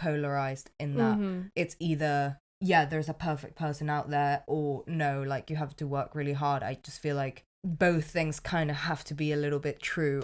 polarized in that it's either, yeah, there's a perfect person out there, or no, like you have to work really hard. I just feel like both things kind of have to be a little bit true.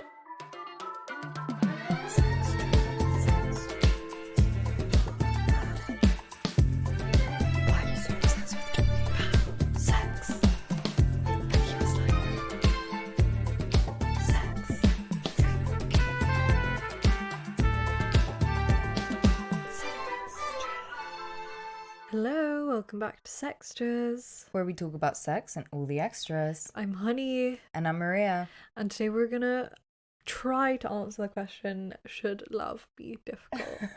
Hello, welcome back to Sextras, where we talk about sex and all the extras. I'm Honey. And I'm Maria. And today we're gonna try to answer the question, should love be difficult?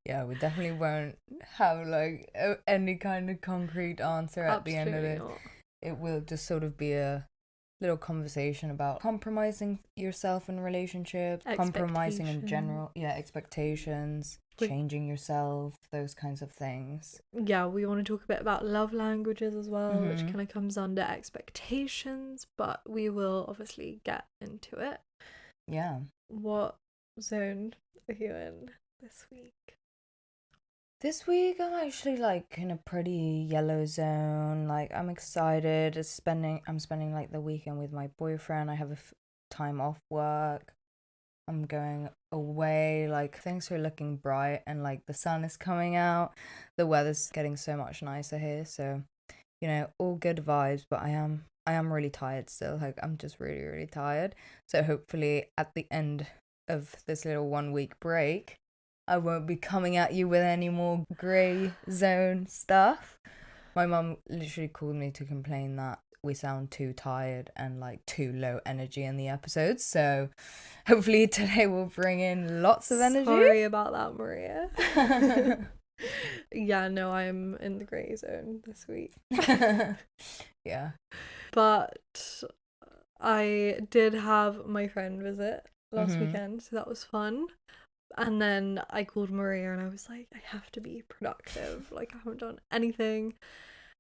Yeah, we definitely won't have like any kind of concrete answer at the end of it. Not. It will just sort of be a little conversation about compromising yourself in relationships, compromising in general, expectations, changing yourself, those kinds of things. Yeah, we want to talk a bit about love languages as well, which kind of comes under expectations, but we will obviously get into it. Yeah. What zone are you in this week? This week, I'm actually like in a pretty yellow zone. Like, I'm excited. I'm spending like the weekend with my boyfriend. I have time off work. I'm going away. Like, things are looking bright and like the sun is coming out. The weather's getting so much nicer here. So, you know, all good vibes. But I am really tired still. Like, I'm just really, really tired. So hopefully at the end of this little 1 week break, I won't be coming at you with any more grey zone stuff. My mum literally called me to complain that we sound too tired and like too low energy in the episodes. So hopefully today will bring in lots of energy. Sorry about that, Maria. Yeah, no, I'm in the grey zone this week. Yeah. But I did have my friend visit last weekend, so that was fun. And then I called Maria and I was like, I have to be productive. Like, I haven't done anything.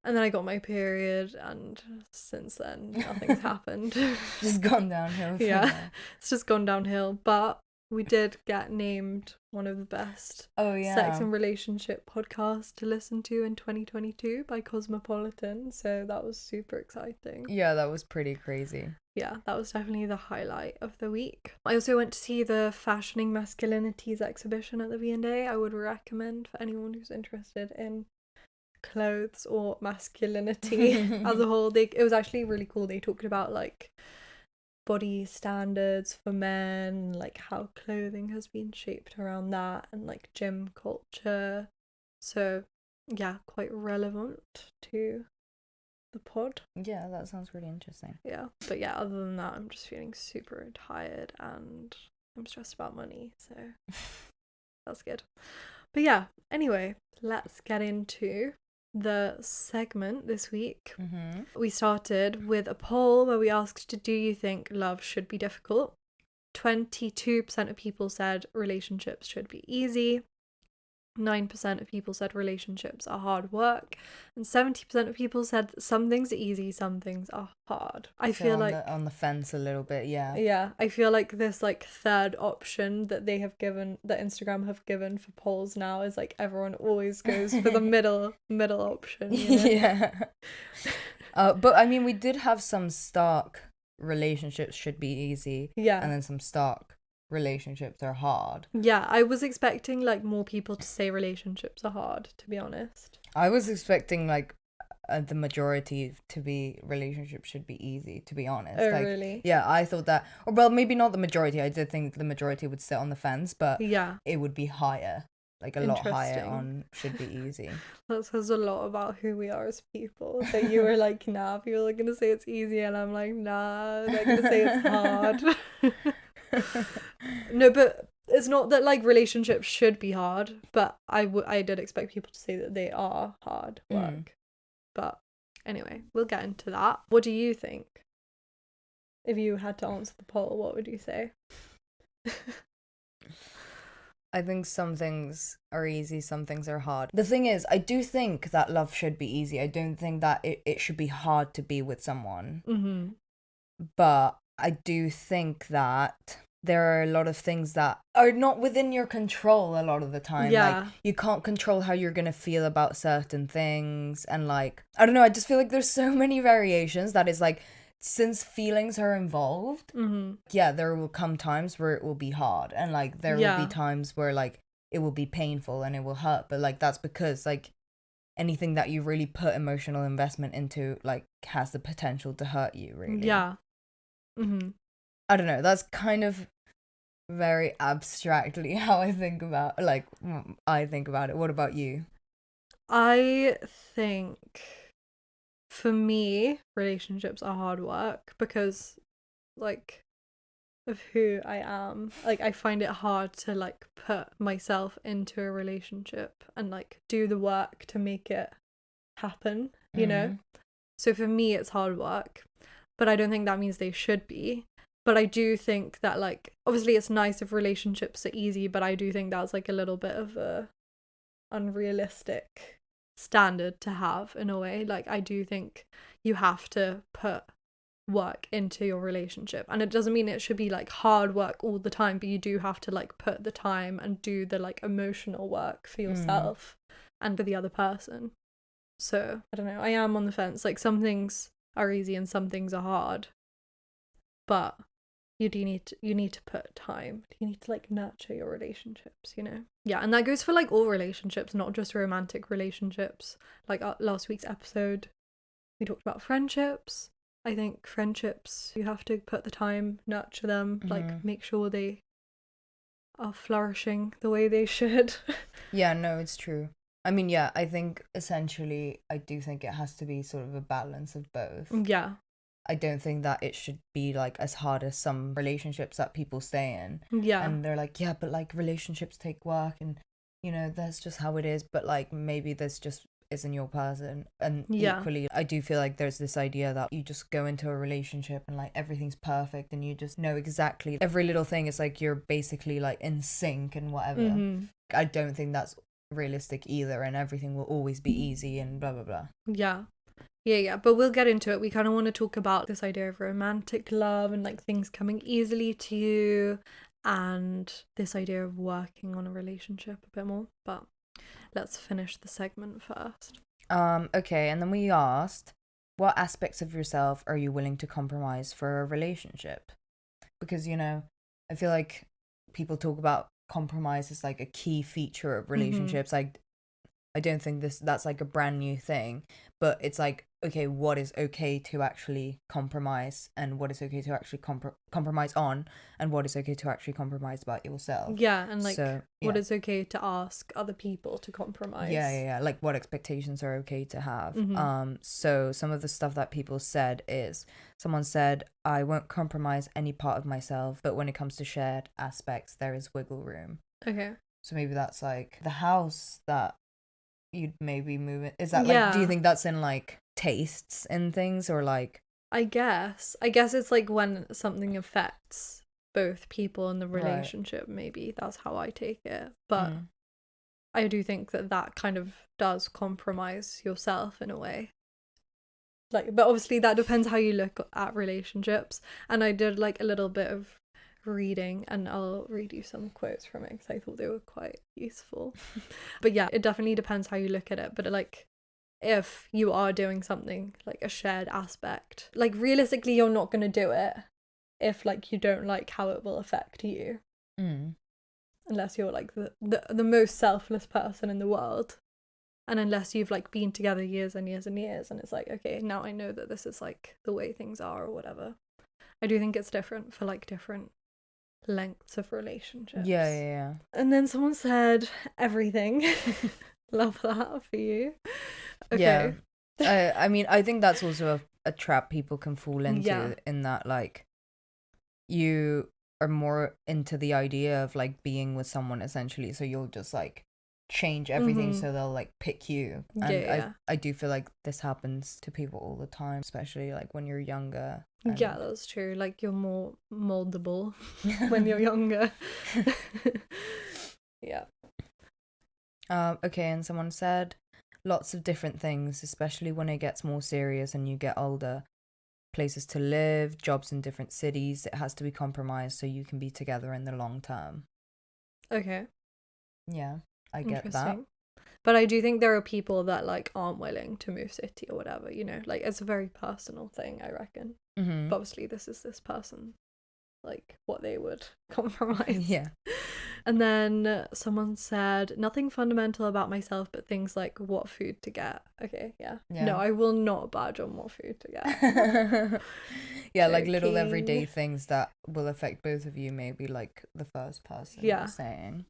And then I got my period, and since then, nothing's happened. Just gone downhill. Yeah, it's just gone downhill. But we did get named one of the best sex and relationship podcasts to listen to in 2022 by Cosmopolitan. So that was super exciting. Yeah, that was pretty crazy. Yeah, that was definitely the highlight of the week. I also went to see the Fashioning Masculinities exhibition at the V&A. I would recommend for anyone who's interested in clothes or masculinity as a whole. It was actually really cool. They talked about like body standards for men, like how clothing has been shaped around that, and like gym culture. So yeah, quite relevant to the pod. Yeah, that sounds really interesting. Yeah, but yeah, other than that, I'm just feeling super tired and I'm stressed about money, so that's good. But yeah, anyway, let's get into the segment this week. We started with a poll where we asked, do you think love should be difficult? 22% of people said relationships should be easy. 9% of people said relationships are hard work, and 70% of people said some things are easy, some things are hard. I feel like on the fence a little bit. Yeah, I feel like this like third option that they have given, that Instagram have given for polls now, is like everyone always goes for the middle option, you know? Yeah. But I mean, we did have some stark relationships should be easy, and then some stark relationships are hard. Yeah, I was expecting like more people to say relationships are hard, to be honest. I was expecting like the majority to be relationships should be easy, to be honest. Oh, like, really? Yeah, I thought that, or well, maybe not the majority. I did think the majority would sit on the fence, but yeah, it would be higher, like a lot higher on should be easy. That says a lot about who we are as people. That you were like, nah, people are gonna say it's easy, and I'm like, nah, they're gonna say it's hard. No, but it's not that like relationships should be hard, but I did expect people to say that they are hard work. But anyway, we'll get into that. What do you think? If you had to answer the poll, what would you say? I think some things are easy, some things are hard. The thing is, I do think that love should be easy. I don't think that it should be hard to be with someone. But I do think that there are a lot of things that are not within your control a lot of the time. Like, Yeah. you can't control how you're gonna feel about certain things. And like, I don't know, I just feel like there's so many variations that is like, since feelings are involved, yeah, there will come times where it will be hard. And like, there will be Yeah. times where like, it will be painful and it will hurt. But like, that's because like, anything that you really put emotional investment into like has the potential to hurt you, really. Yeah. I don't know, that's kind of very abstractly how I think about it. What about you? I think for me, relationships are hard work because, like, of who I am. Like, I find it hard to, like, put myself into a relationship and, like, do the work to make it happen, you know? So for me, it's hard work, but I don't think that means they should be. But I do think that, like, obviously it's nice if relationships are easy, but I do think that's, like, a little bit of a unrealistic standard to have in a way. Like, I do think you have to put work into your relationship, and it doesn't mean it should be like hard work all the time, but you do have to like put the time and do the like emotional work for yourself and for the other person. So I don't know, I am on the fence. Like, some things are easy and some things are hard, but you need to put time. You need to like nurture your relationships, you know? Yeah, and that goes for like all relationships, not just romantic relationships. Like last week's episode, we talked about friendships. I think friendships, you have to put the time, nurture them, like make sure they are flourishing the way they should. Yeah, no, it's true. I mean, yeah, I think essentially I do think it has to be sort of a balance of both. Yeah. I don't think that it should be like as hard as some relationships that people stay in. Yeah. And they're like, yeah, but like relationships take work and, you know, that's just how it is. But like, maybe this just isn't your person. And equally, I do feel like there's this idea that you just go into a relationship and like everything's perfect and you just know exactly every little thing. Is like you're basically like in sync and whatever. I don't think that's realistic either, and everything will always be easy and blah blah blah. Yeah, but we'll get into it. We kind of want to talk about this idea of romantic love and like things coming easily to you, and this idea of working on a relationship a bit more. But let's finish the segment first. Okay, and then we asked, what aspects of yourself are you willing to compromise for a relationship? Because, you know, I feel like people talk about compromise as like a key feature of relationships. Like, I don't think that's like a brand new thing, but it's like, okay, what is okay to actually compromise, and what is okay to actually compromise on, and what is okay to actually compromise about yourself. Yeah, and like what yeah. is okay to ask other people to compromise. Yeah. Like what expectations are okay to have. So some of the stuff that people said is, someone said, I won't compromise any part of myself, but when it comes to shared aspects, there is wiggle room. Okay. So maybe that's like the house that you'd maybe move it. Is that like, do you think that's in like tastes and things, or like? I guess it's like when something affects both people in the relationship. Right. Maybe that's how I take it, but I do think that kind of does compromise yourself in a way. Like, but obviously that depends how you look at relationships. And I did like a little bit of reading, and I'll read you some quotes from it because I thought they were quite useful. But yeah, it definitely depends how you look at it. But like, if you are doing something like a shared aspect, like realistically you're not going to do it if like you don't like how it will affect you, unless you're like the most selfless person in the world, and unless you've like been together years and years and years and it's like, okay, now I know that this is like the way things are or whatever. I do think it's different for like different lengths of relationships. Yeah. And then someone said everything. Love that for you. Okay. Yeah. I mean, I think that's also a trap people can fall into, in that like you are more into the idea of like being with someone essentially, so you'll just like change everything so they'll like pick you. And I do feel like this happens to people all the time, especially like when you're younger. Yeah, that's true. Like, you're more moldable when you're younger. Yeah. Okay, and someone said lots of different things, especially when it gets more serious and you get older. places to live, jobs in different cities. It has to be compromised so you can be together in the long term. Okay. Yeah, I get that. Interesting. But I do think there are people that like aren't willing to move city or whatever, you know, like it's a very personal thing, I reckon. But obviously this is this person, like what they would compromise. Yeah. And then someone said, nothing fundamental about myself, but things like what food to get. Okay, yeah. No, I will not budge on what food to get. Yeah, like little Joking. everyday things that will affect both of you, maybe like the first person was saying.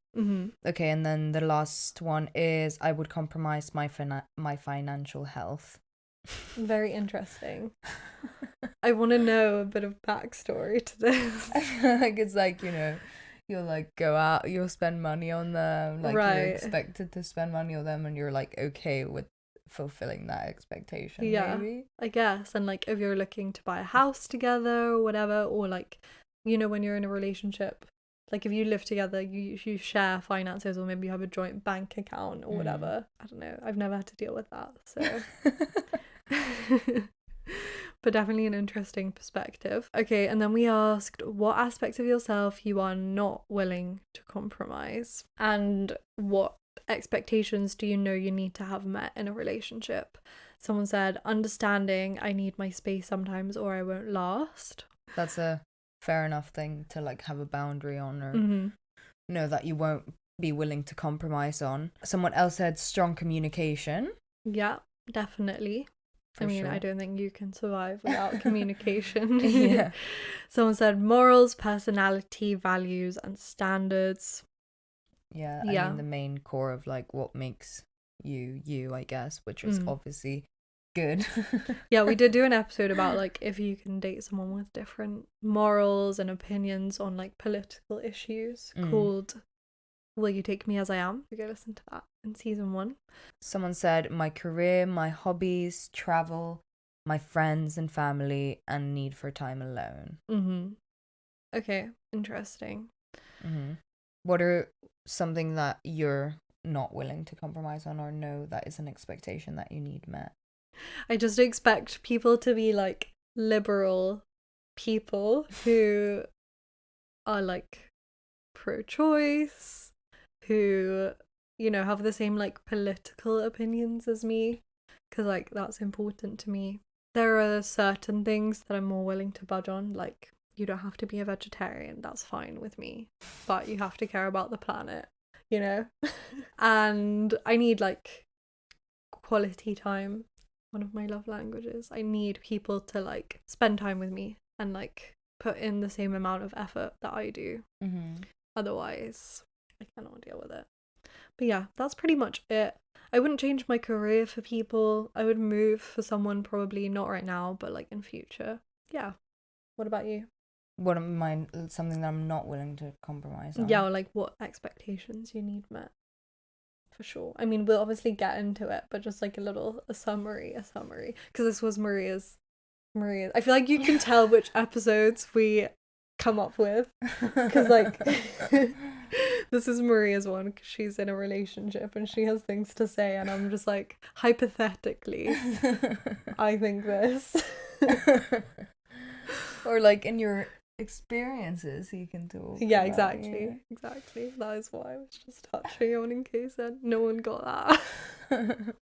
Okay, and then the last one is I would compromise my financial health. Very interesting. I want to know a bit of backstory to this. I feel like it's like, you know, you'll like go out, you'll spend money on them, like you're expected to spend money on them, and you're like okay with fulfilling that expectation. Yeah, maybe, I guess. And like if you're looking to buy a house together or whatever, or like, you know, when you're in a relationship, like if you live together, you share finances, or maybe you have a joint bank account or whatever. I don't know, I've never had to deal with that, so but definitely an interesting perspective. Okay, and then we asked what aspects of yourself you are not willing to compromise, and what expectations do you know you need to have met in a relationship. Someone said, understanding I need my space sometimes or I won't last. That's a fair enough thing to like have a boundary on, or know that you won't be willing to compromise on. Someone else said strong communication. Yeah, definitely. For sure. I don't think you can survive without communication. Yeah. Someone said morals, personality, values, and standards. Yeah, I mean the main core of like what makes you, I guess, which is obviously good. Yeah, we did do an episode about like if you can date someone with different morals and opinions on like political issues, called Will You Take Me As I Am? You go listen to that in season 1. Someone said my career, my hobbies, travel, my friends and family, and need for time alone. Okay, interesting. What are something that you're not willing to compromise on, or know that is an expectation that you need met? I just expect people to be like liberal people who are like pro-choice, who, you know, have the same like political opinions as me, because like that's important to me. There are certain things that I'm more willing to budge on, like you don't have to be a vegetarian, that's fine with me, but you have to care about the planet, you know. And I need like quality time, one of my love languages. I need people to like spend time with me and like put in the same amount of effort that I do. Otherwise I cannot deal with it. But yeah, that's pretty much it. I wouldn't change my career for people. I would move for someone, probably not right now, but like in future. Yeah. What about you? What am mine? Something that I'm not willing to compromise on. Yeah, or like what expectations you need met. For sure. I mean, we'll obviously get into it, but just like a summary, because this was Maria's. I feel like you can tell which episodes we come up with, because like this is Maria's one, because she's in a relationship and she has things to say, and I'm just like, hypothetically I think this. Or like in your experiences you can talk yeah about, exactly that is what I was just touching on, in case no one got that.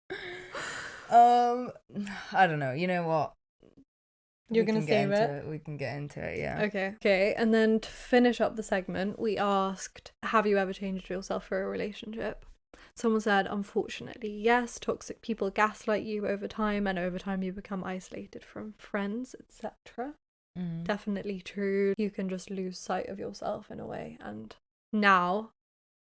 I don't know, you know what, you're gonna save it. We can get into it. Yeah. Okay, and then to finish up the segment, we asked, have you ever changed yourself for a relationship? Someone said, unfortunately yes, toxic people gaslight you over time, and over time you become isolated from friends, etc. Definitely true. You can just lose sight of yourself in a way. And now,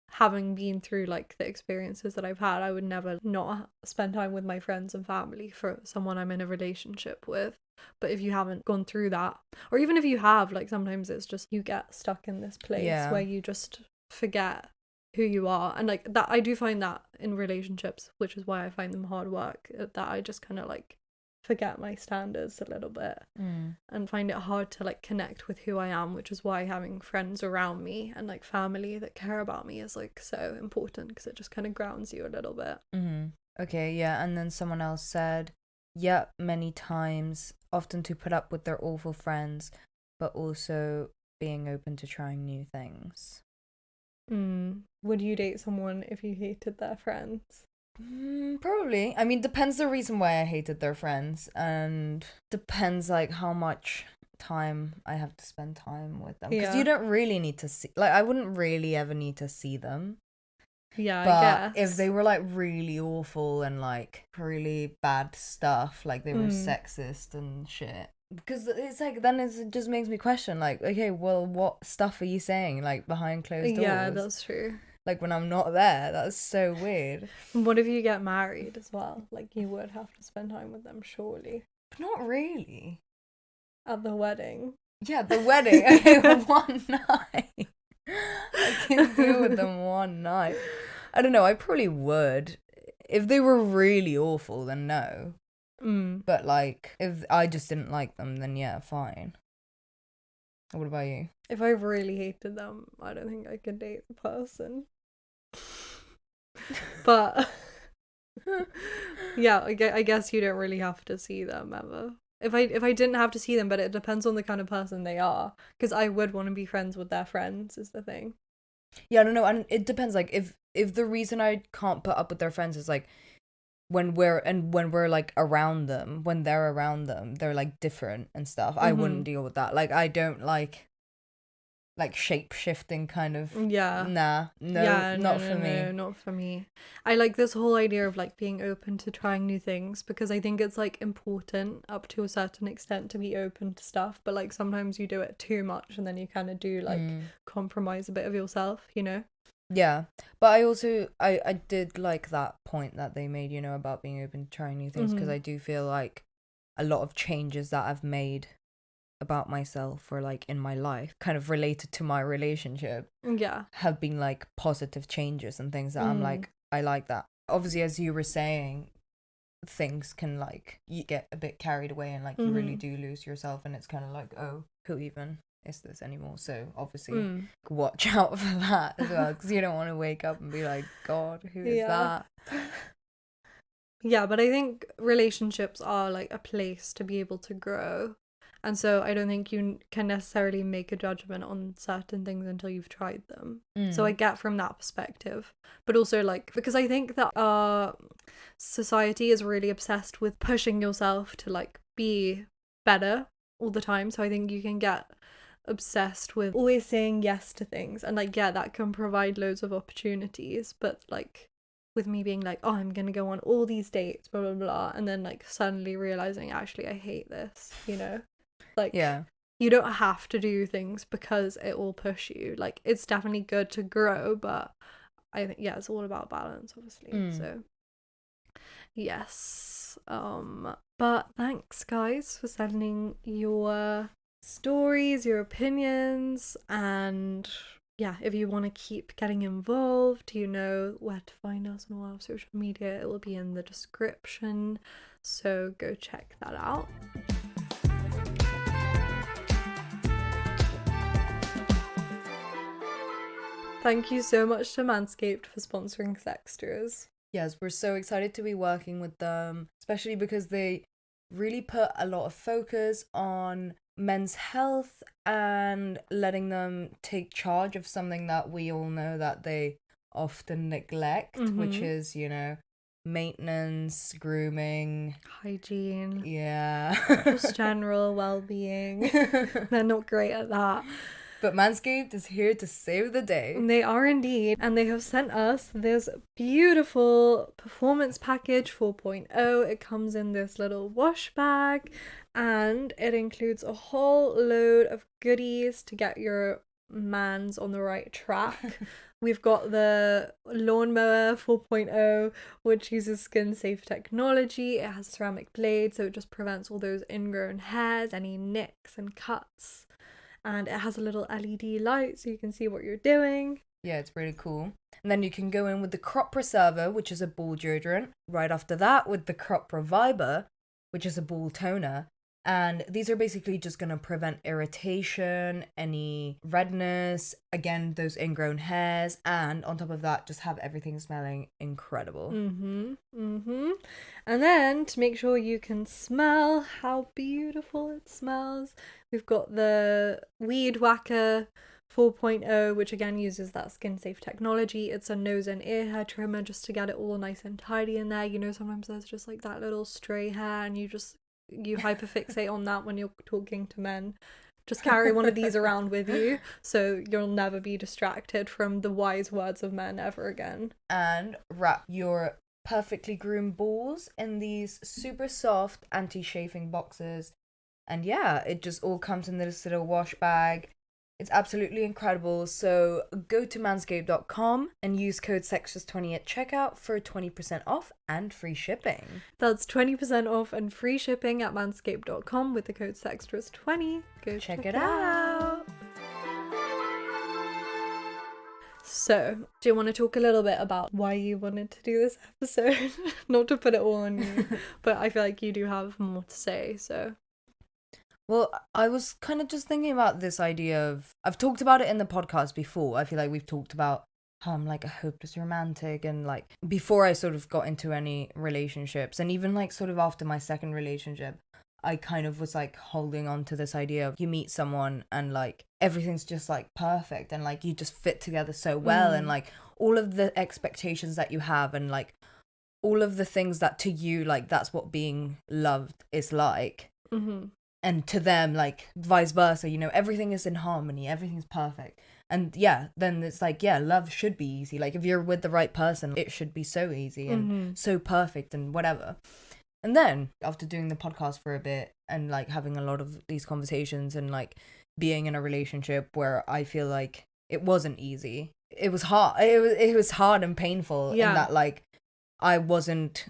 having been through like the experiences that I've had, I would never not spend time with my friends and family for someone I'm in a relationship with. But if you haven't gone through that, or even if you have, like sometimes it's just you get stuck in this place where you just forget who you are. And like that, I do find that in relationships, which is why I find them hard work, that I just kind of like forget my standards a little bit and find it hard to like connect with who I am, which is why having friends around me and like family that care about me is like so important, because it just kind of grounds you a little bit. Okay, yeah. And then someone else said, yeah, many times often to put up with their awful friends, but also being open to trying new things. Would you date someone if you hated their friends? Probably. I mean, depends the reason why I hated their friends, and depends like how much time I have to spend time with them. Because you don't really need to see, like, I wouldn't really ever need to see them. Yeah, but I guess. If they were like really awful and like really bad stuff, like they were sexist and shit, because it's like then it just makes me question, like, okay, well, what stuff are you saying like behind closed doors? Yeah, that's true. Like when I'm not there, that's so weird. What if you get married as well? Like you would have to spend time with them, surely. But not really. At the wedding. Yeah, the wedding. Okay, one night. I can deal with them one night. I don't know, I probably would. If they were really awful, then no. But like, if I just didn't like them, then yeah, fine. What about you? If I really hated them, I don't think I could date the person. But yeah, I guess you don't really have to see them ever. If I didn't have to see them, but it depends on the kind of person they are, because I would want to be friends with their friends is the thing. Yeah, I don't know, and it depends. Like if the reason I can't put up with their friends is like when we're like around them, when they're around them, they're like different and stuff. I wouldn't deal with that. Like I don't like shape shifting kind of. Yeah. Nah, no, yeah, not no, for me. No, not for me. I like this whole idea of like being open to trying new things, because I think it's like important up to a certain extent to be open to stuff, but like sometimes you do it too much and then you kind of do like compromise a bit of yourself, you know? Yeah, but I also I did like that point that they made, you know, about being open to trying new things, because I do feel like a lot of changes that I've made about myself or like in my life kind of related to my relationship have been like positive changes and things that I'm like, I like that. Obviously, as you were saying, things can like, you get a bit carried away and like you really do lose yourself, and it's kind of like, oh, who even is this anymore? So obviously watch out for that as well, because you don't want to wake up and be like, God, who is that? Yeah, but I think relationships are like a place to be able to grow. And so I don't think you can necessarily make a judgment on certain things until you've tried them. So I get from that perspective. But also like, because I think that our society is really obsessed with pushing yourself to like be better all the time. So I think you can get obsessed with always saying yes to things. And like, yeah, that can provide loads of opportunities. But like, with me being like, oh, I'm gonna go on all these dates, blah, blah, blah. And then like suddenly realizing, actually, I hate this, you know? Like, you don't have to do things because it will push you. Like, it's definitely good to grow, but I think, yeah, it's all about balance, obviously. So, yes. But thanks, guys, for sending your stories, your opinions, and yeah, if you want to keep getting involved, you know where to find us on all our social media. It will be in the description, so go check that out. Thank you so much to Manscaped for sponsoring Sextras. Yes, we're so excited to be working with them, especially because they really put a lot of focus on men's health and letting them take charge of something that we all know that they often neglect, which is, you know, maintenance, grooming, hygiene, just general well-being. They're not great at that. But Manscaped is here to save the day. They are indeed. And they have sent us this beautiful Performance Package 4.0. It comes in this little wash bag, and it includes a whole load of goodies to get your mans on the right track. We've got the Lawnmower 4.0, which uses skin-safe technology. It has a ceramic blade, so it just prevents all those ingrown hairs, any nicks and cuts. And it has a little LED light so you can see what you're doing. Yeah, it's really cool. And then you can go in with the Crop Preserver, which is a ball deodorant. Right after that, with the Crop Reviver, which is a ball toner. And these are basically just going to prevent irritation, any redness, again, those ingrown hairs, and on top of that, just have everything smelling incredible. And then to make sure you can smell how beautiful it smells, we've got the Weed Whacker 4.0, which again uses that skin safe technology. It's a nose and ear hair trimmer just to get it all nice and tidy in there. You know, sometimes there's just like that little stray hair and you hyperfixate on that when you're talking to men. Just carry one of these around with you so you'll never be distracted from the wise words of men ever again. And wrap your perfectly groomed balls in these super soft anti-chafing boxes. And yeah, it just all comes in this little wash bag. It's absolutely incredible. So go to manscaped.com and use code SEXTRAS20 at checkout for 20% off and free shipping. That's 20% off and free shipping at manscaped.com with the code SEXTRAS20. Go check it out. So, do you want to talk a little bit about why you wanted to do this episode? Not to put it all on you, but I feel like you do have more to say, so... Well, I was kind of just thinking about this idea of... I've talked about it in the podcast before. I feel like we've talked about how I'm like a hopeless romantic, and like before I sort of got into any relationships, and even like sort of after my second relationship, I kind of was like holding on to this idea of you meet someone and like everything's just like perfect and like you just fit together so well, and like all of the expectations that you have and like all of the things that to you like that's what being loved is like. And to them, like, vice versa, you know, everything is in harmony, everything's perfect. And yeah, then it's like, yeah, love should be easy. Like, if you're with the right person, it should be so easy and so perfect and whatever. And then, after doing the podcast for a bit and, like, having a lot of these conversations and, like, being in a relationship where I feel like it wasn't easy. It was hard. It was hard and painful in that, like, I wasn't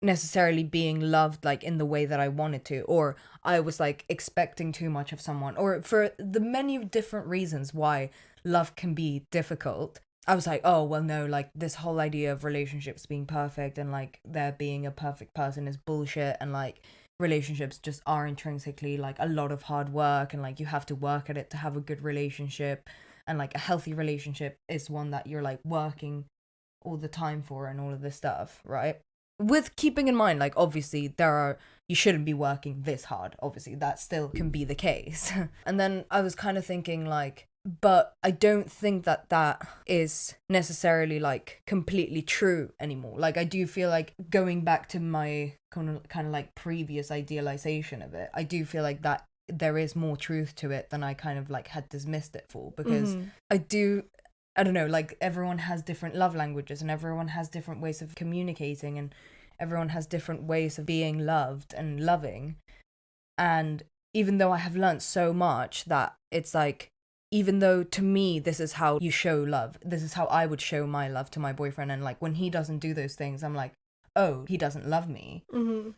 necessarily being loved like in the way that I wanted to, or I was like expecting too much of someone, or for the many different reasons why love can be difficult. I was like, oh well, no, like this whole idea of relationships being perfect and like there being a perfect person is bullshit, and like relationships just are intrinsically like a lot of hard work, and like you have to work at it to have a good relationship, and like a healthy relationship is one that you're like working all the time for and all of this stuff, right? With keeping in mind, like, obviously, you shouldn't be working this hard. Obviously, that still can be the case. And then I was kind of thinking, like, but I don't think that is necessarily, like, completely true anymore. Like, I do feel like going back to my kind of like, previous idealization of it, I do feel like that there is more truth to it than I kind of, like, had dismissed it for. Because I don't know, like everyone has different love languages and everyone has different ways of communicating and everyone has different ways of being loved and loving. And even though I have learned so much that it's like, even though to me, this is how you show love, this is how I would show my love to my boyfriend. And like when he doesn't do those things, I'm like, oh, he doesn't love me.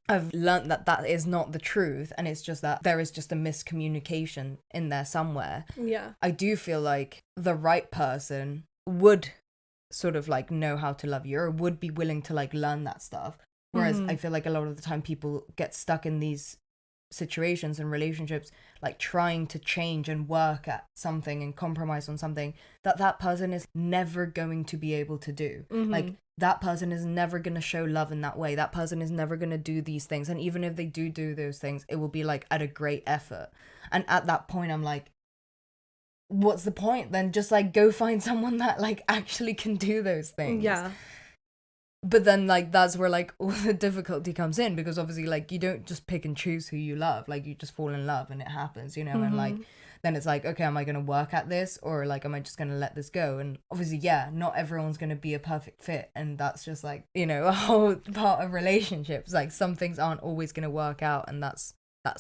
I've learned that is not the truth, and it's just that there is just a miscommunication in there somewhere. I do feel like the right person would sort of like know how to love you, or would be willing to like learn that stuff, whereas I feel like a lot of the time people get stuck in these situations and relationships like trying to change and work at something and compromise on something that person is never going to be able to do. Like that person is never going to show love in that way. That person is never going to do these things, and even if they do those things, it will be like at a great effort. And at that point I'm like, what's the point then? Just like go find someone that like actually can do those things. But then like that's where like all the difficulty comes in, because obviously like you don't just pick and choose who you love. Like you just fall in love and it happens, you know. And like then it's like, okay, am I gonna work at this, or like am I just gonna let this go? And obviously, yeah, not everyone's gonna be a perfect fit, and that's just like, you know, a whole part of relationships. Like some things aren't always gonna work out, and that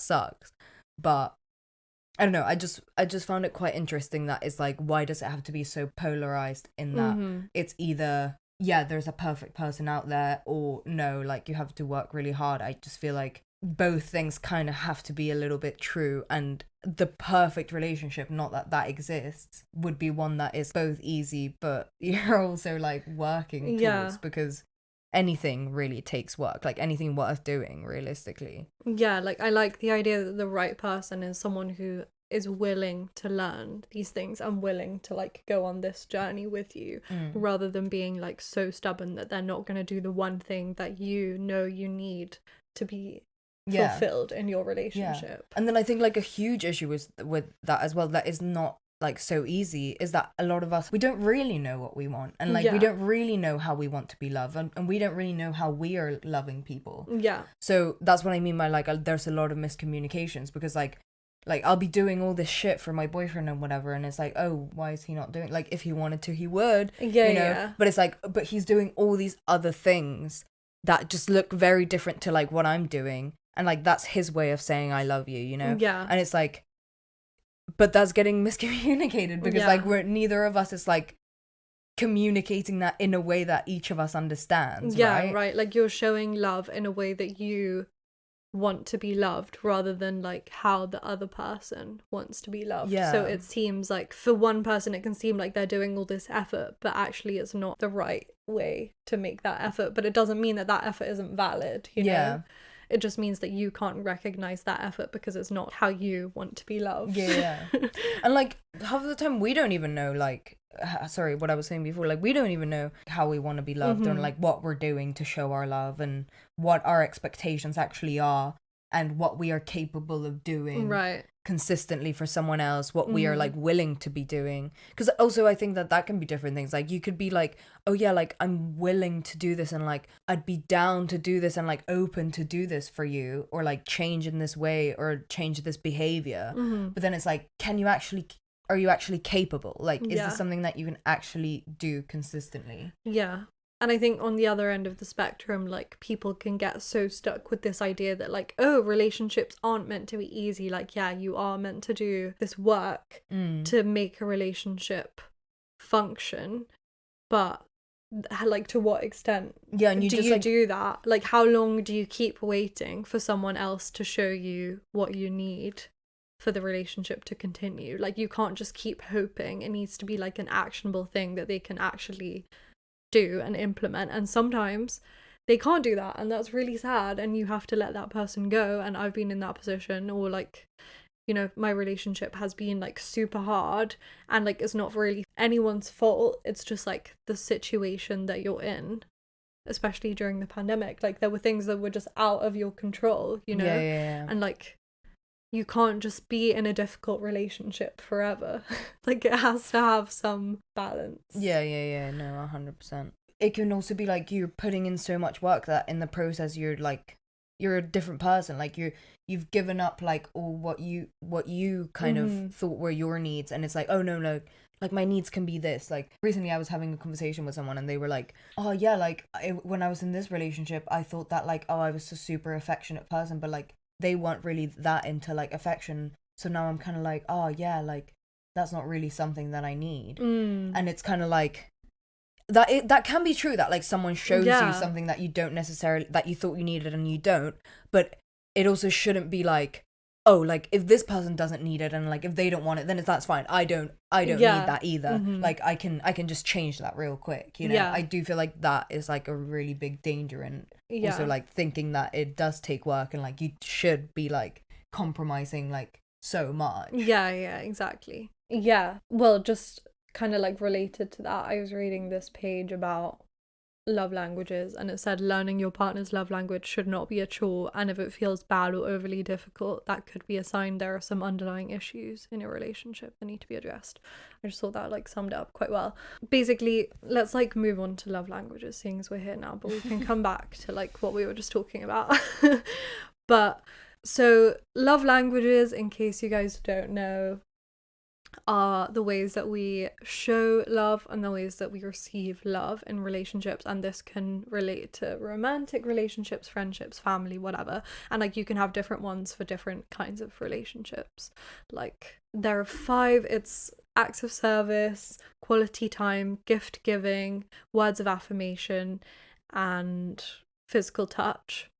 sucks. But I don't know, I just found it quite interesting that it's like, why does it have to be so polarized in that it's either, yeah, there's a perfect person out there, or no, like you have to work really hard. I just feel like both things kind of have to be a little bit true, and the perfect relationship, not that exists, would be one that is both easy but you're also like working towards, because anything really takes work, like anything worth doing realistically. Yeah, like I like the idea that the right person is someone who is willing to learn these things and willing to like go on this journey with you, rather than being like so stubborn that they're not going to do the one thing that you know you need to be fulfilled in your relationship. And then I think like a huge issue is with that as well, that is not like so easy, is that a lot of us, we don't really know what we want, and like we don't really know how we want to be loved, and we don't really know how we are loving people. So that's what I mean by like there's a lot of miscommunications, because like I'll be doing all this shit for my boyfriend and whatever, and it's like, oh, why is he not doing, like if he wanted to he would, you know. But it's like, but he's doing all these other things that just look very different to like what I'm doing, and like that's his way of saying I love you, you know. And it's like, but that's getting miscommunicated, because like neither of us is like communicating that in a way that each of us understands. Right, like you're showing love in a way that you want to be loved, rather than like how the other person wants to be loved. So it seems like for one person it can seem like they're doing all this effort, but actually it's not the right way to make that effort. But it doesn't mean that effort isn't valid, you know. It just means that you can't recognize that effort because it's not how you want to be loved. And like half of the time we don't even know, like, sorry, what I was saying before, like we don't even know how we want to be loved, or like what we're doing to show our love, and what our expectations actually are, and what we are capable of doing consistently for someone else, what we are like willing to be doing. Because also I think that can be different things. Like you could be like, oh yeah, like I'm willing to do this, and like I'd be down to do this, and like open to do this for you, or like change in this way, or change this behavior. But then it's like, are you actually capable? Like, is this something that you can actually do consistently? And I think on the other end of the spectrum, like people can get so stuck with this idea that like, oh, relationships aren't meant to be easy. Like, yeah, you are meant to do this work to make a relationship function, but like to what extent and you do just, you like, do that? Like, how long do you keep waiting for someone else to show you what you need for the relationship to continue? Like, you can't just keep hoping. It needs to be like an actionable thing that they can actually do and implement, and sometimes they can't do that, and that's really sad, and you have to let that person go. And I've been in that position, or like, you know, my relationship has been like super hard, and like it's not really anyone's fault, it's just like the situation that you're in, especially during the pandemic. Like there were things that were just out of your control, you know. And like you can't just be in a difficult relationship forever. Like it has to have some balance. No, 100%. It can also be like you're putting in so much work that in the process you're a different person. Like you've given up like all what you kind of thought were your needs, and it's like, oh no, like my needs can be this. Like recently I was having a conversation with someone, and they were like, oh yeah, like when I was in this relationship I thought that like, oh, I was a super affectionate person, but like they weren't really that into like affection, so now I'm kind of like, oh yeah, like that's not really something that I need. And it's kind of like that can be true, that like someone shows you something that you don't necessarily, that you thought you needed and you don't. But it also shouldn't be like, oh, like if this person doesn't need it, and like if they don't want it, then that's fine. I don't need that either. Like I can just change that real quick, you know. I do feel like that is like a really big danger, and also like thinking that it does take work, and like you should be like compromising like so much. Exactly. Well, just kind of like related to that, I was reading this page about love languages, and it said learning your partner's love language should not be a chore, and if it feels bad or overly difficult, that could be a sign there are some underlying issues in your relationship that need to be addressed. I just thought that like summed it up quite well. Basically, let's like move on to love languages, seeing as we're here now, but we can come back to like what we were just talking about. But so love languages, in case you guys don't know, are the ways that we show love and the ways that we receive love in relationships. And this can relate to romantic relationships, friendships, family, whatever. And like you can have different ones for different kinds of relationships. Like there are 5. It's acts of service, quality time, gift giving, words of affirmation, and physical touch.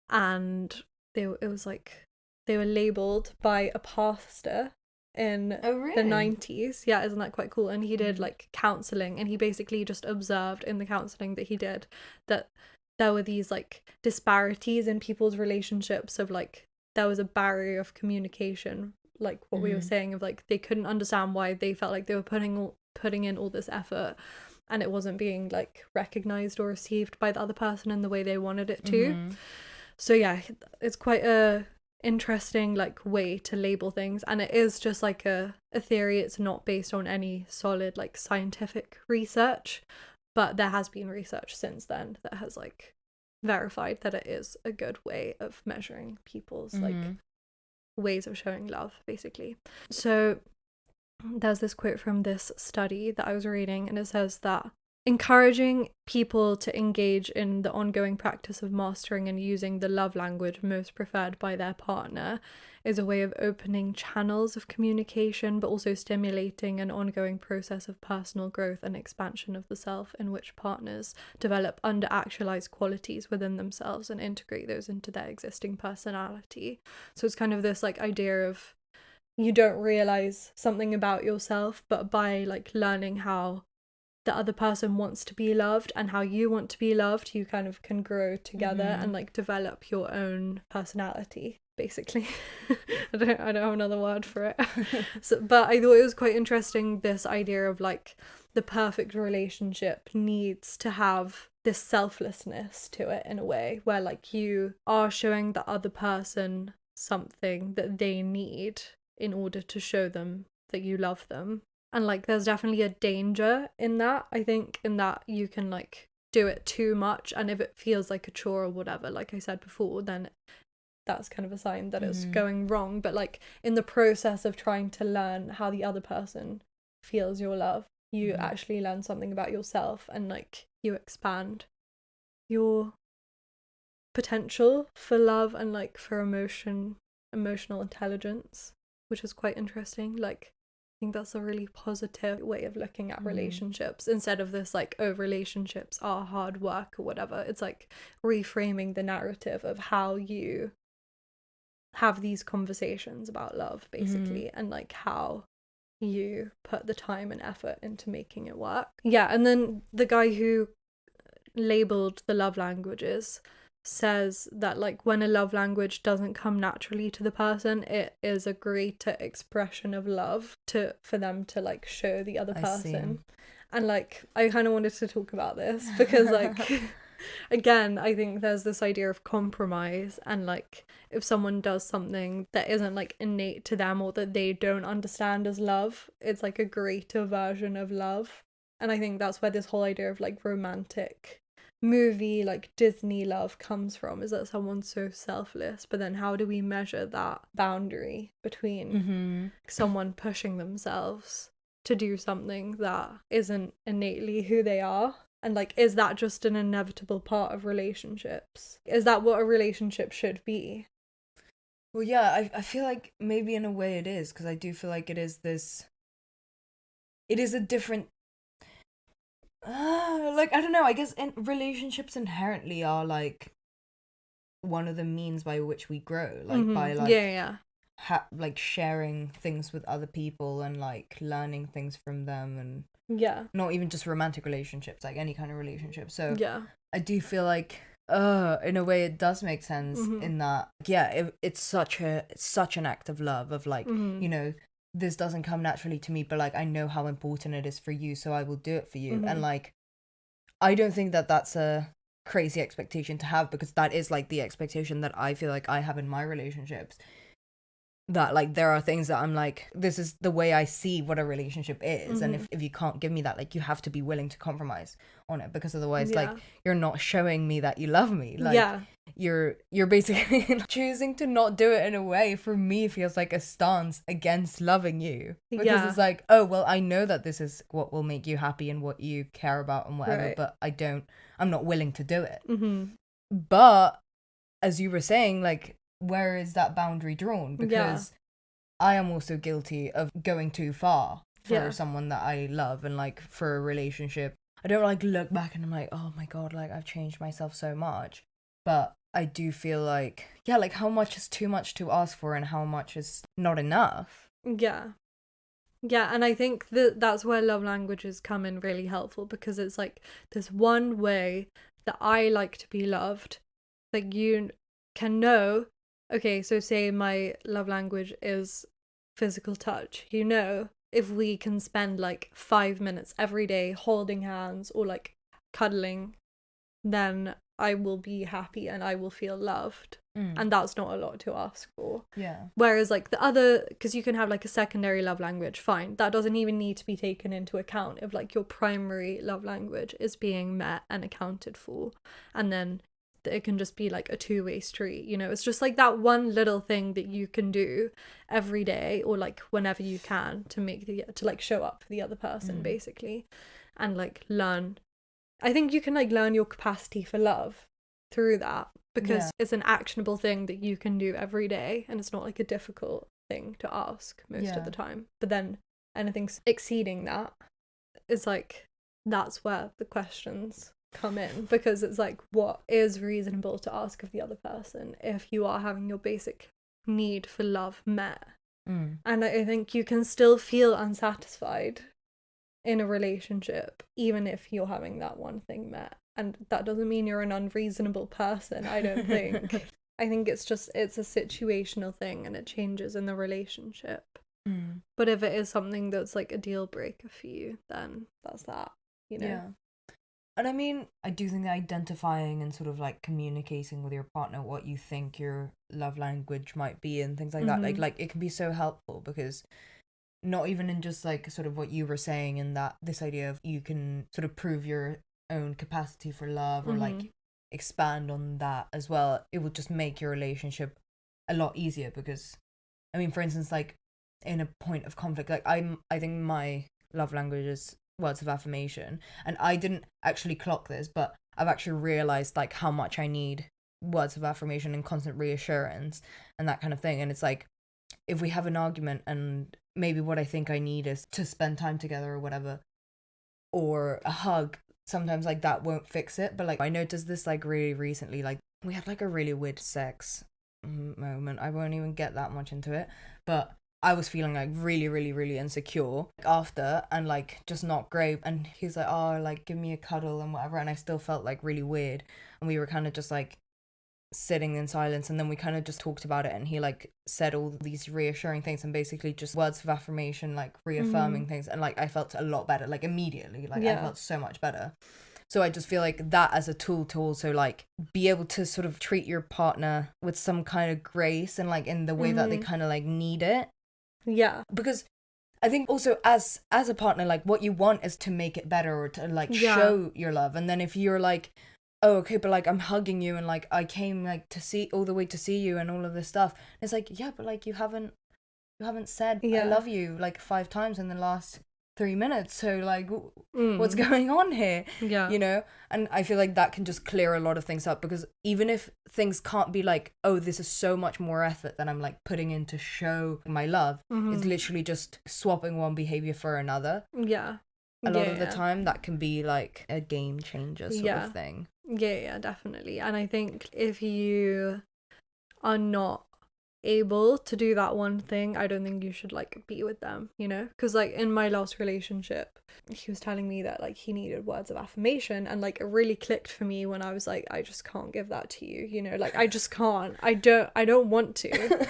And it was like they were labeled by a pastor in Oh, the really? 90s. Yeah, isn't that quite cool? And he did like counseling, and he basically just observed in the counseling that he did that there were these like disparities in people's relationships of like there was a barrier of communication, like what we were saying, of like they couldn't understand why they felt like they were putting in all this effort and it wasn't being like recognized or received by the other person in the way they wanted it to. So yeah, it's quite a interesting like way to label things, and it is just like a theory. It's not based on any solid like scientific research, but there has been research since then that has like verified that it is a good way of measuring people's like ways of showing love, basically. So there's this quote from this study that I was reading, and it says that encouraging people to engage in the ongoing practice of mastering and using the love language most preferred by their partner is a way of opening channels of communication, but also stimulating an ongoing process of personal growth and expansion of the self, in which partners develop under-actualized qualities within themselves and integrate those into their existing personality. So it's kind of this like idea of you don't realize something about yourself, but by like learning how the other person wants to be loved and how you want to be loved, you kind of can grow together and like develop your own personality, basically. I don't have another word for it. But I thought it was quite interesting, this idea of like the perfect relationship needs to have this selflessness to it, in a way where like you are showing the other person something that they need in order to show them that you love them. And like there's definitely a danger in that, I think, in that you can like do it too much, and if it feels like a chore or whatever, like I said before, then that's kind of a sign that it's going wrong. But like in the process of trying to learn how the other person feels your love, you actually learn something about yourself, and like you expand your potential for love and like for emotional intelligence, which is quite interesting. Like I think that's a really positive way of looking at relationships, instead of this like, oh, relationships are hard work or whatever. It's like reframing the narrative of how you have these conversations about love, basically, and like how you put the time and effort into making it work. Yeah, and then the guy who labeled the love languages says that like when a love language doesn't come naturally to the person, it is a greater expression of love for them to like show the other person. And like I kind of wanted to talk about this because like again, I think there's this idea of compromise, and like if someone does something that isn't like innate to them or that they don't understand as love, it's like a greater version of love. And I think that's where this whole idea of like romantic movie like Disney love comes from, is that someone's so selfless, but then how do we measure that boundary between someone pushing themselves to do something that isn't innately who they are? And like, is that just an inevitable part of relationships? Is that what a relationship should be? Well, yeah, I feel like maybe in a way it is, because I do feel like it is a different like, I don't know, I guess relationships inherently are like one of the means by which we grow, like by like like sharing things with other people and like learning things from them, and not even just romantic relationships, like any kind of relationship. So I do feel like in a way it does make sense in that it's such an act of love, of like, you know, this doesn't come naturally to me, but like I know how important it is for you, so I will do it for you. And like I don't think that that's a crazy expectation to have, because that is like the expectation that I feel like I have in my relationships, that like there are things that I'm like, this is the way I see what a relationship is, and if you can't give me that, like you have to be willing to compromise on it, because otherwise like you're not showing me that you love me. Like you're basically choosing to not do it, in a way, for me feels like a stance against loving you, because it's like, oh well, I know that this is what will make you happy and what you care about and whatever, but I'm not willing to do it. But as you were saying, like, where is that boundary drawn? Because I am also guilty of going too far for someone that I love, and like for a relationship. I don't like look back and I'm like, oh my god, like I've changed myself so much. But I do feel like, like how much is too much to ask for and how much is not enough. Yeah, and I think that's where love languages come in really helpful, because it's like there's one way that I like to be loved that you can know. Okay, so say my love language is physical touch. You know, if we can spend like 5 minutes every day holding hands or like cuddling, then I will be happy and I will feel loved. And that's not a lot to ask for. Yeah. Whereas like the other, because you can have like a secondary love language, fine. That doesn't even need to be taken into account if like your primary love language is being met and accounted for. And then it can just be like a two-way street, you know? It's just like that one little thing that you can do every day or like whenever you can to like show up for the other person basically, and like learn. I think you can like learn your capacity for love through that, because it's an actionable thing that you can do every day, and it's not like a difficult thing to ask most of the time. But then anything exceeding that is like, that's where the questions come in, because it's like, what is reasonable to ask of the other person if you are having your basic need for love met? And I think you can still feel unsatisfied in a relationship even if you're having that one thing met, and that doesn't mean you're an unreasonable person, I don't think. I think it's a situational thing, and it changes in the relationship. But if it is something that's like a deal breaker for you, then that's that, you know. Yeah. And I mean, I do think that identifying and sort of like communicating with your partner what you think your love language might be and things like that, like it can be so helpful, because not even in just like sort of what you were saying, in that this idea of you can sort of prove your own capacity for love or like expand on that as well. It would just make your relationship a lot easier, because I mean, for instance, like in a point of conflict, like I think my love language is words of affirmation, and I didn't actually clock this, but I've actually realized like how much I need words of affirmation and constant reassurance and that kind of thing. And it's like, if we have an argument and maybe what I think I need is to spend time together or whatever, or a hug, sometimes like that won't fix it. But like I noticed this like really recently, like we had like a really weird sex moment. I won't even get that much into it, but I was feeling like really, really, really insecure after, and like just not great. And he's like, oh, like give me a cuddle and whatever. And I still felt like really weird. And we were kind of just like sitting in silence, and then we kind of just talked about it, and he like said all these reassuring things and basically just words of affirmation, like reaffirming things. And like I felt a lot better, like immediately, like I felt so much better. So I just feel like that as a tool to also like be able to sort of treat your partner with some kind of grace and like in the way that they kind of like need it. Yeah. Because I think also as a partner, like what you want is to make it better or to like show your love. And then if you're like, oh, okay, but like I'm hugging you and like I came like to see all the way to see you and all of this stuff. And it's like, yeah, but like you haven't said I love you like 5 times in the last 3 minutes. So like what's going on here? You know? And I feel like that can just clear a lot of things up, because even if things can't be like, oh, this is so much more effort that I'm like putting in to show my love, it's literally just swapping one behavior for another. A lot of the time that can be like a game changer sort of thing. Yeah, definitely. And I think if you are not able to do that one thing, I don't think you should like be with them, you know? Because like in my last relationship, he was telling me that like he needed words of affirmation, and like it really clicked for me when I was like, I just can't give that to you, you know? Like I just can't. I don't want to.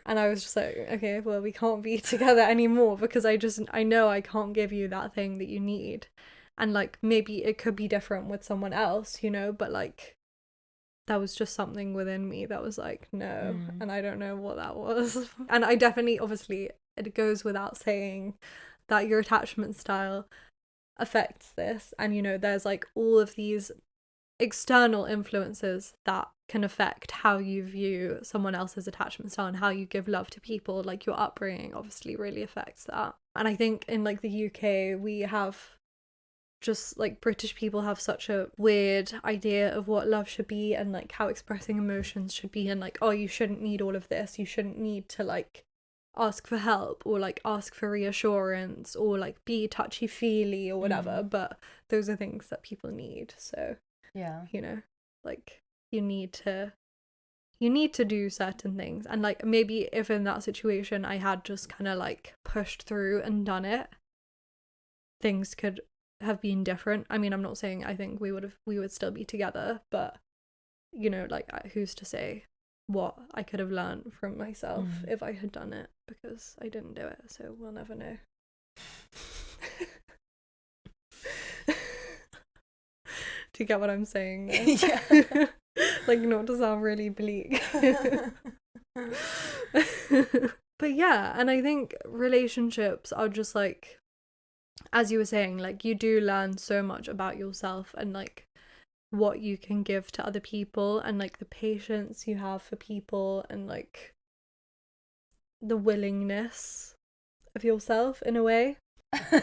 And I was just like, okay, well, we can't be together anymore, because I know I can't give you that thing that you need. And like maybe it could be different with someone else, you know, but like that was just something within me that was like, no. And I don't know what that was. And I definitely, obviously, it goes without saying that your attachment style affects this. And, you know, there's like all of these external influences that can affect how you view someone else's attachment style and how you give love to people. Like your upbringing obviously really affects that. And I think in like the UK, we have just like British people have such a weird idea of what love should be, and like how expressing emotions should be, and like, oh, you shouldn't need all of this, you shouldn't need to like ask for help or like ask for reassurance or like be touchy-feely or whatever. But those are things that people need. So yeah, you know, like you need to you need to do certain things. And like maybe if in that situation I had just kind of like pushed through and done it, things could have been different. I mean, I'm not saying I think we would still be together, but you know, like who's to say what I could have learned from myself if I had done it, because I didn't do it, so we'll never know. Do you get what I'm saying? Yeah. Like, not to sound really bleak. But yeah, and I think relationships are just like, as you were saying, like you do learn so much about yourself and like what you can give to other people, and like the patience you have for people, and like the willingness of yourself in a way.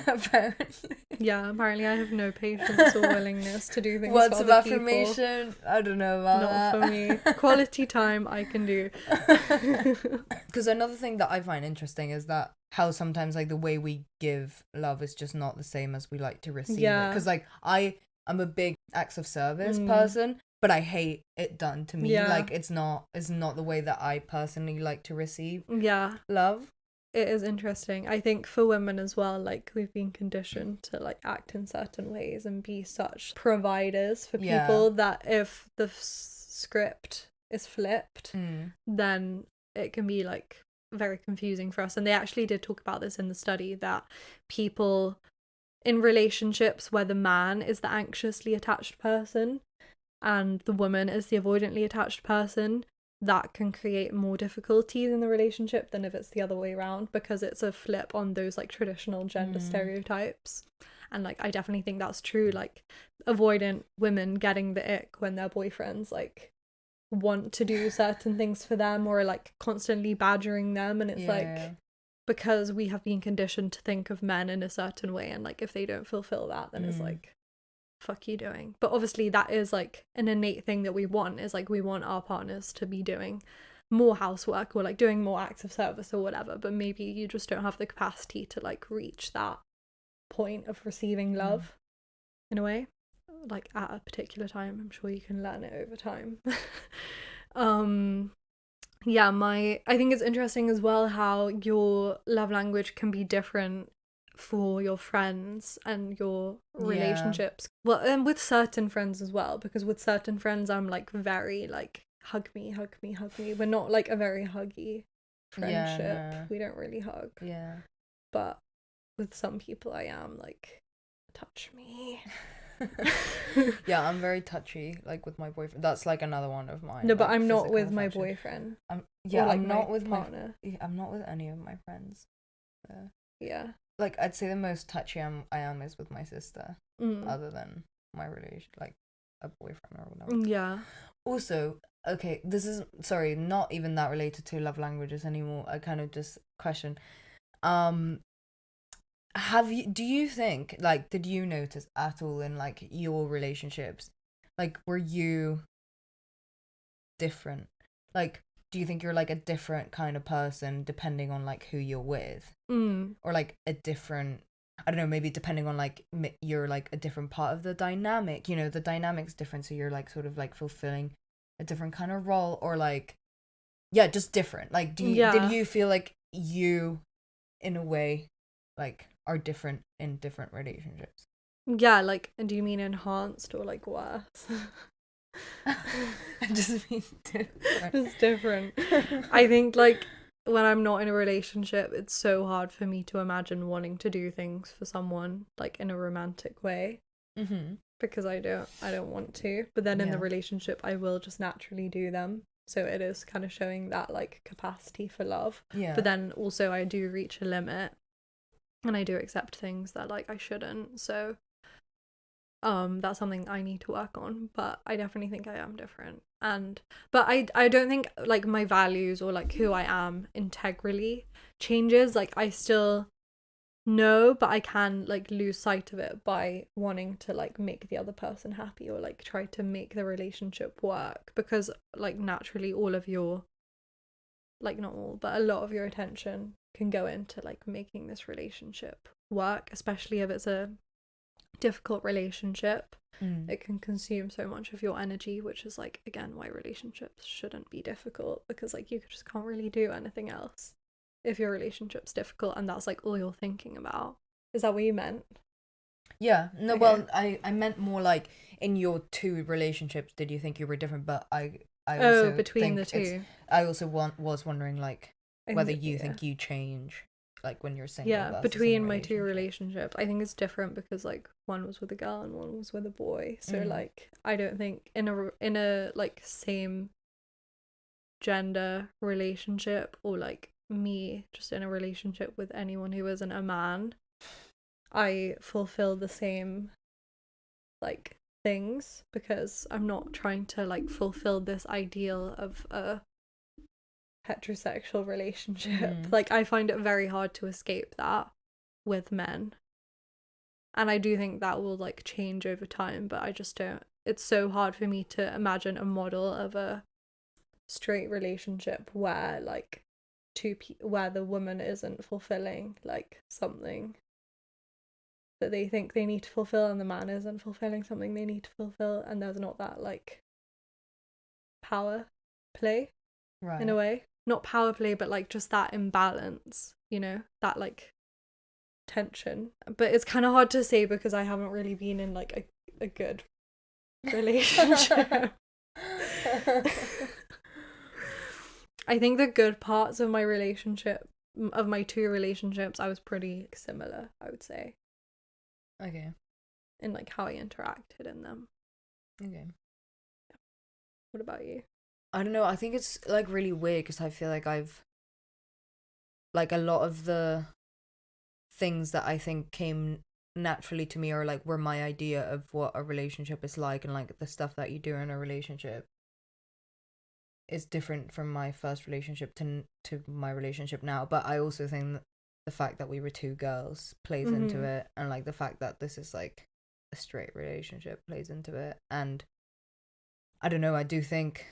Apparently. Yeah, apparently I have no patience or willingness to do things Words for of other affirmation? people. I don't know about Not that. for me. Quality time I can do. Because another thing that I find interesting is that how sometimes like the way we give love is just not the same as we like to receive it. Because like I'm a big acts of service person, but I hate it done to me. Like it's not the way that I personally like to receive love. It is interesting. I think for women as well, like we've been conditioned to like act in certain ways and be such providers for people that if the script is flipped, then it can be like very confusing for us. And they actually did talk about this in the study, that people in relationships where the man is the anxiously attached person and the woman is the avoidantly attached person, that can create more difficulties in the relationship than if it's the other way around, because it's a flip on those like traditional gender stereotypes. And like I definitely think that's true. Like avoidant women getting the ick when their boyfriends like want to do certain things for them or like constantly badgering them, and it's like because we have been conditioned to think of men in a certain way, and like if they don't fulfill that, then it's like, fuck you doing. But obviously that is like an innate thing that we want, is like we want our partners to be doing more housework or like doing more acts of service or whatever, but maybe you just don't have the capacity to like reach that point of receiving love in a way, like at a particular time. I'm sure you can learn it over time. I think it's interesting as well how your love language can be different for your friends and your relationships. Well, and with certain friends as well, because with certain friends I'm like very like hug me. We're not like a very huggy friendship. We don't really hug. But with some people I am like, touch me. Yeah, I'm very touchy, like with my boyfriend. That's like another one of mine. No, but like, I'm not with my affection. boyfriend. I'm like not with partner. I'm not with any of my friends. Yeah. Like I'd say the most touchy I am is with my sister, other than my relation, like a boyfriend or whatever. Yeah. Also, okay, this is not even that related to love languages anymore. I kind of just question. Do you think, like, did you notice at all in like your relationships, like were you different? Like, do you think you're like a different kind of person depending on like who you're with, or like a different, I don't know, maybe depending on like you're like a different part of the dynamic, you know, the dynamic's different, so you're like sort of like fulfilling a different kind of role, or like just different. Like did you feel like you in a way like are different in different relationships? Yeah, like, do you mean enhanced or like worse? I just mean different. It's different. I think like when I'm not in a relationship, it's so hard for me to imagine wanting to do things for someone like in a romantic way, because I don't want to. But then in the relationship, I will just naturally do them. So it is kind of showing that like capacity for love. But then also I do reach a limit, and I do accept things that like I shouldn't. So that's something I need to work on, but I definitely think I am different. But I don't think like my values or like who I am integrally changes. Like I still know, but I can like lose sight of it by wanting to like make the other person happy or like try to make the relationship work, because like naturally all of your, like not all, but a lot of your attention can go into like making this relationship work, especially if it's a difficult relationship. it can consume so much of your energy, which is like, again, why relationships shouldn't be difficult, because like you just can't really do anything else if your relationship's difficult and that's like all you're thinking about. Is that what you meant? Yeah, no, Okay. well, I meant more like in your two relationships, did you think you were different? But I also Between the think it's, two. I also was wondering like I whether think, you yeah. think you change like when you're single Yeah, versus in a between my two relationship. relationships, I think it's different because like one was with a girl and one was with a boy. So like I don't think in a like same gender relationship, or like me just in a relationship with anyone who isn't a man, I fulfill the same like things, because I'm not trying to like fulfill this ideal of a heterosexual relationship. Like I find it very hard to escape that with men. And I do think that will like change over time, but I just don't. It's so hard for me to imagine a model of a straight relationship where like where the woman isn't fulfilling like something that they think they need to fulfill, and the man isn't fulfilling something they need to fulfill, and there's not that like power play, Right. in a way. Not power play, but like just that imbalance, you know, that like tension. But it's kind of hard to say because I haven't really been in like a good relationship. I think the good parts of my relationship, of my two relationships, I was pretty similar, I would say. Okay. In like how I interacted in them. Okay. What about you? I don't know. I think it's like really weird because I feel like I've like a lot of the things that I think came naturally to me, or like were my idea of what a relationship is like, and like the stuff that you do in a relationship is different from my first relationship to my relationship now. But I also think that the fact that we were two girls plays into it, and like the fact that this is like a straight relationship plays into it. And I don't know, I do think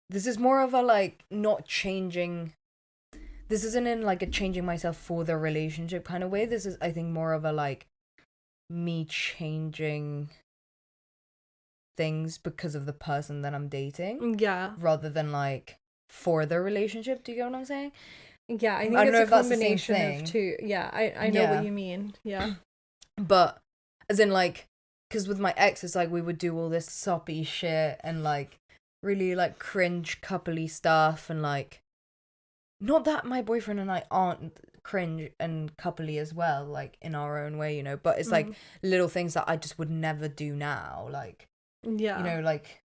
this is more of a like not changing, this isn't in like a changing myself for the relationship kind of way. This is, I think, more of a like me changing things because of the person that I'm dating. Yeah. Rather than like for the relationship. Do you get what I'm saying? Yeah, I think I don't it's know a if that's the same combination of thing. two. Yeah, I know what you mean. Yeah. But as in like, because with my ex, it's like we would do all this soppy shit and like really like cringe coupley stuff, and like, not that my boyfriend and I aren't cringe and coupley as well, like in our own way, you know, but it's like little things that I just would never do now, like, Yeah. you know, like,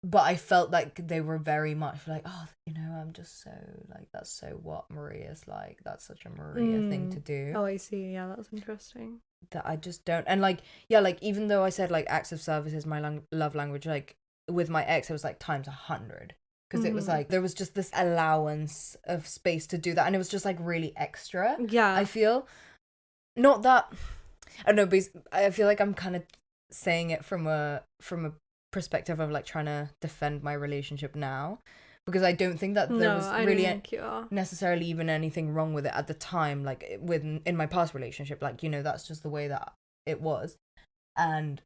but I felt like they were very much like, oh, you know, I'm just so like, that's so what Maria's like, that's such a Maria thing to do. Oh, I see. Yeah, that's interesting. That I just don't. And like, yeah, like even though I said like acts of service is my love language, like with my ex it was like times 100, because it was like there was just this allowance of space to do that, and it was just like really extra. Yeah. I feel, not that, I don't know, but I feel like I'm kind of saying it from a perspective of like trying to defend my relationship now, because I don't think that there was really necessarily even anything wrong with it at the time, like in my past relationship, like, you know, that's just the way that it was. And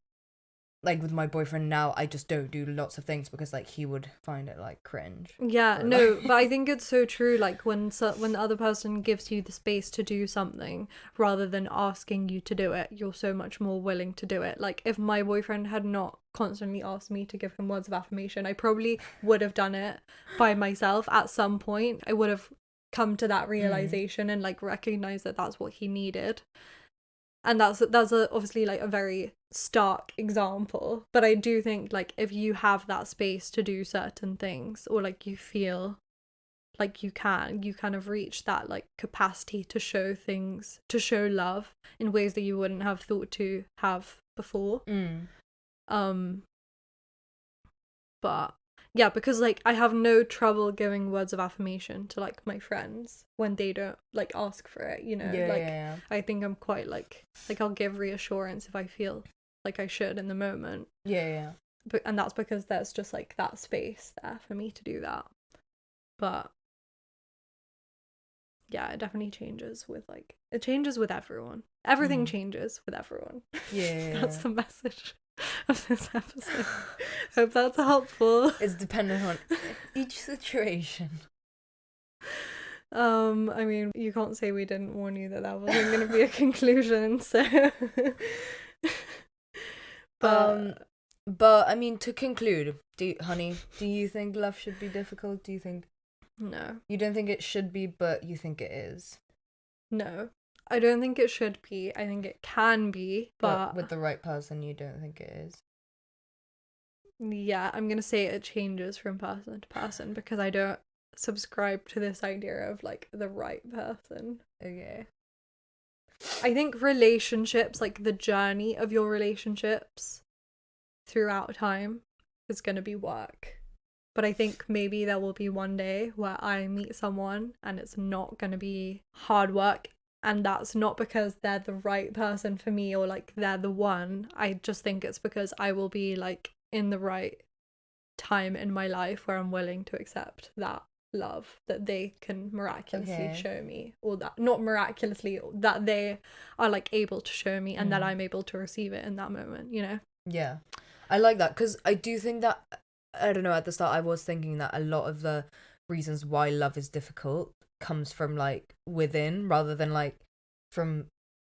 like with my boyfriend now, I just don't do lots of things because like he would find it like cringe. Yeah, no, but I think it's so true. Like when the other person gives you the space to do something rather than asking you to do it, you're so much more willing to do it. Like if my boyfriend had not constantly asked me to give him words of affirmation, I probably would have done it by myself at some point. I would have come to that realization and like recognized that that's what he needed. And that's obviously like a very stark example, but I do think like if you have that space to do certain things, or like you feel like you kind of reach that like capacity to show things, to show love in ways that you wouldn't have thought to have before. But yeah, because like I have no trouble giving words of affirmation to like my friends when they don't like ask for it, you know. I think I'm quite like I'll give reassurance if I feel like I should in the moment. But and that's because there's just like that space there for me to do that. But yeah, it definitely changes with like, it changes with everyone. Everything Mhm. changes with everyone. Yeah. That's the message of this episode. Hope that's helpful. It's dependent on each situation. I mean, you can't say we didn't warn you that that wasn't going to be a conclusion, so. But I mean, to conclude, honey, do you think love should be difficult? Do you think no, you don't think it should be, but you think it is? no, I don't think it should be. I think it can be, but with the right person, you don't think it is? yeah, I'm gonna say it changes from person to person because I don't subscribe to this idea of like the right person. Okay. I think relationships, like the journey of your relationships throughout time, is gonna be work. But I think maybe there will be one day where I meet someone and it's not gonna be hard work, and that's not because they're the right person for me or like they're the one. I just think it's because I will be like in the right time in my life where I'm willing to accept that love that they can miraculously show me, or that not miraculously, that they are like able to show me, and that I'm able to receive it in that moment, you know? Yeah, I like that because I do think that, I don't know, at the start I was thinking that a lot of the reasons why love is difficult comes from like within rather than like from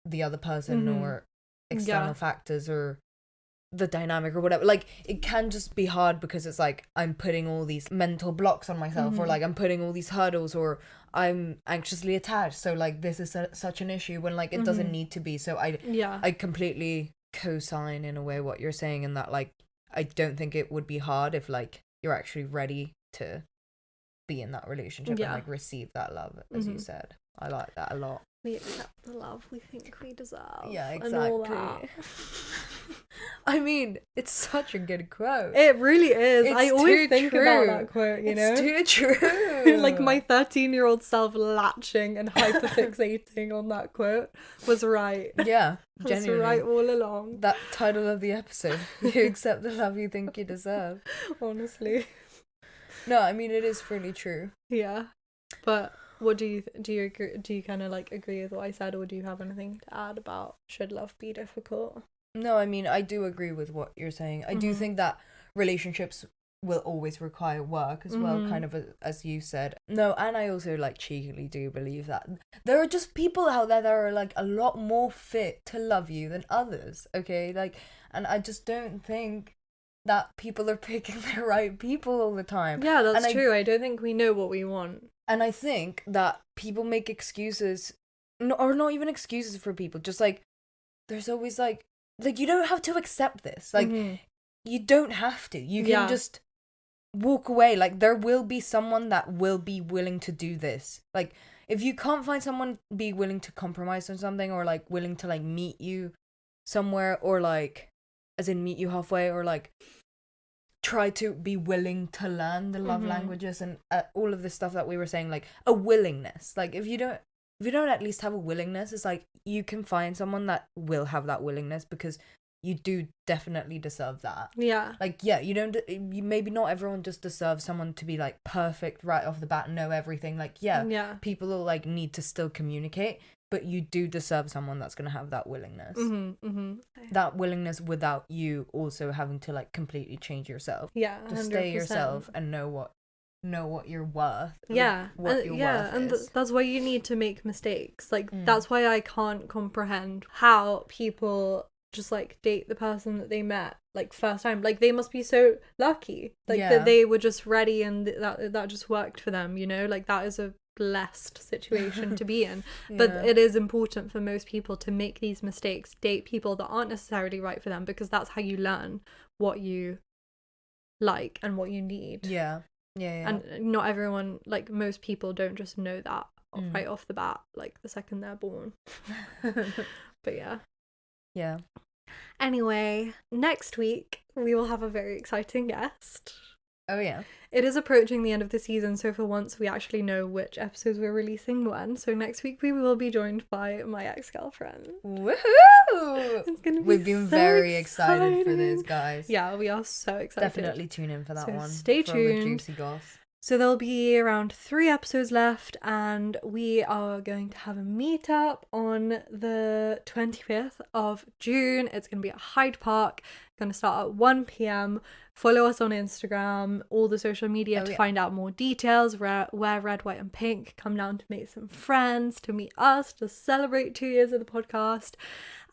the other person or external factors or the dynamic or whatever. Like, it can just be hard because it's like I'm putting all these mental blocks on myself, or like I'm putting all these hurdles, or I'm anxiously attached, so like this is such an issue when like it doesn't need to be. So I completely co-sign in a way what you're saying, in that like I don't think it would be hard if like you're actually ready to be in that relationship and like receive that love, as you said. I like that a lot. We accept the love we think we deserve. Yeah, exactly. And all that. I mean, it's such a good quote. It really is. It's I always think true. about that quote, you know? It's too true. Like my 13-year-old self latching and hyperfixating on that quote was right. Yeah, Was genuinely. right all along. That title of the episode, you accept the love you think you deserve. Honestly. No, I mean, it is really true. Yeah. But what do you agree? Do you kind of like agree with what I said, or do you have anything to add about should love be difficult? No, I mean, I do agree with what you're saying. I do think that relationships will always require work as well, kind of as you said. No, and I also like cheekily do believe that there are just people out there that are like a lot more fit to love you than others, okay? Like, and I just don't think that people are picking the right people all the time. Yeah, that's true. I don't think we know what we want. And I think that people make excuses, or not even excuses for people, just like, there's always like you don't have to accept this. Like, you don't have to. You can just walk away. Like, there will be someone that will be willing to do this. Like, if you can't find someone be willing to compromise on something, or like willing to like meet you somewhere, or like, as in meet you halfway, or like try to be willing to learn the love languages and all of this stuff that we were saying, like a willingness. Like, if you don't at least have a willingness, it's like you can find someone that will have that willingness, because you do definitely deserve that. Yeah. Like, yeah, maybe not everyone just deserves someone to be like perfect right off the bat and know everything. Like, yeah. People will like need to still communicate, but you do deserve someone that's going to have that willingness. That willingness without you also having to like completely change yourself. Yeah, 100%. Just stay yourself and know what you're worth. That's why you need to make mistakes. Like, that's why I can't comprehend how people just like date the person that they met like first time. Like, they must be so lucky, like that they were just ready and that just worked for them, you know? Like, that is a blessed situation to be in. But it is important for most people to make these mistakes, date people that aren't necessarily right for them, because that's how you learn what you like and what you need. Yeah. And not everyone, like most people don't just know that right off the bat, like the second they're born. But yeah. Anyway, next week we will have a very exciting guest. Oh yeah. It is approaching the end of the season, so for once we actually know which episodes we're releasing when. So next week we will be joined by my ex-girlfriend. Woohoo! It's gonna be We've been so very excited for this, guys. Yeah, we are so excited. Definitely tune in for that one. Stay tuned. For all the juicy goss. So there'll be around 3 episodes left, and we are going to have a meetup on the 25th of June. It's going to be at Hyde Park. Going to start at 1 p.m. Follow us on Instagram, all the social media to find out more details. Wear red, white, and pink. Come down to make some friends, to meet us, to celebrate 2 years of the podcast.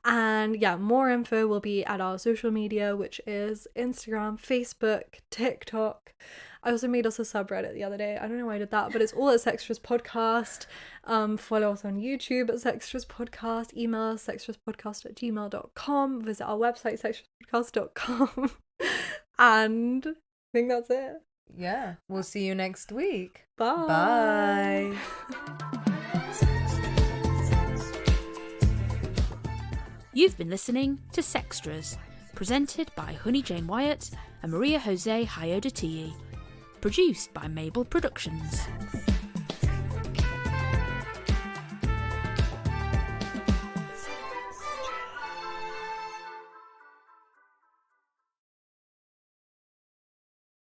And yeah, more info will be at our social media, which is Instagram, Facebook, TikTok. I also made us a subreddit the other day. I don't know why I did that, but it's all at Sextras Podcast. Follow us on YouTube at Sextras Podcast. Email us sextraspodcast@gmail.com. Visit our website, sextraspodcast.com. And I think that's it. Yeah, we'll see you next week. Bye. Bye. You've been listening to Sextras, presented by Honey Jane Wyatt and Maria Jose Hayodatiyi. Produced by Mabel Productions.